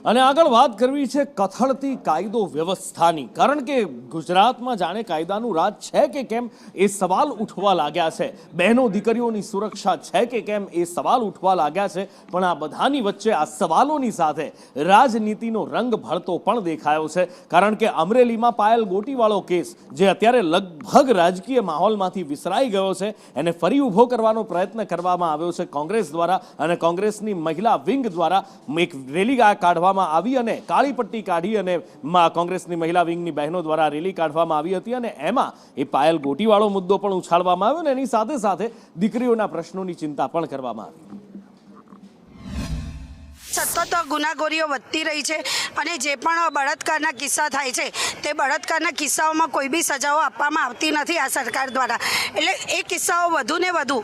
અને આગળ વાત કરવી છે કથળતી કાયદો વ્યવસ્થાની, કારણ કે ગુજરાતમાં જાણે કાયદાનું રાજ છે કે કેમ એ સવાલ ઉઠવા લાગ્યા છે. બહેનો દીકરીઓની સુરક્ષા છે કે કેમ એ સવાલ ઉઠવા લાગ્યા છે. પણ આ બધાની વચ્ચે આ સવાલોની સાથે રાજનીતિનો રંગ ભળતો પણ દેખાયો છે. કારણ કે અમરેલીમાં પાયલ ગોટીવાળો કેસ જે અત્યારે લગભગ રાજકીય માહોલમાંથી વિસરાઈ ગયો છે, એને ફરી ઊભો કરવાનો પ્રયત્ન કરવામાં આવ્યો છે કોંગ્રેસ દ્વારા. અને કોંગ્રેસની મહિલા વિંગ દ્વારા એક રેલી કાઢવામાં આવી અને કાળી પટ્ટી કાઢી અને કોંગ્રેસની મહિલા વિંગની બહેનો દ્વારા રેલી કાઢવામાં આવી હતી. અને એમાં એ પાયલ ગોટીવાળો મુદ્દો પણ ઉછાળવામાં આવ્યો અને એની સાથે સાથે દીકરીઓના પ્રશ્નોની ચિંતા પણ કરવામાં આવી. સતત ગુનાખોરીઓ વધતી રહી છે અને જે પણ બળાત્કારના કિસ્સા થાય છે તે બળાત્કારના કિસ્સાઓમાં કોઈ બી સજાઓ આપવામાં આવતી નથી આ સરકાર દ્વારા. એટલે એ કિસ્સાઓ વધુ ને વધુ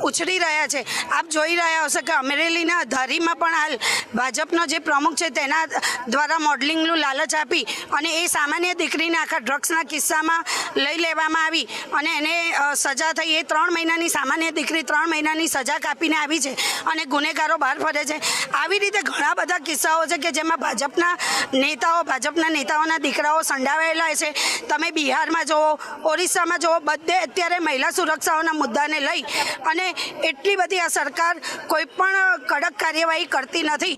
ઉછળી રહ્યા છે. આપ જોઈ રહ્યા હશો કે અમરેલીના ધારીમાં પણ હાલ ભાજપનો જે પ્રમુખ છે તેના દ્વારા મોડલિંગનું લાલચ આપી અને એ સામાન્ય દીકરીને આખા ડ્રગ્સના કિસ્સામાં લઈ લેવામાં આવી અને એને સજા થઈ. એ 3 મહિનાની સામાન્ય દીકરી 3 મહિનાની સજા કાપીને આવી છે અને ગુનેગારો બહાર ફરે છે. આવી રીતે ઘણા બધા કિસ્સાઓ છે કે જેમાં ભાજપના નેતાઓના દીકરાઓ સંડાવાયેલા છે. તમે બિહારમાં જુઓ, ઓરિસ્સામાં જુઓ, બધે અત્યારે મહિલા સુરક્ષાઓના મુદ્દાને લઈ અને એટલી બધી આ સરકાર કોઈ પણ કડક કાર્યવાહી કરતી નથી.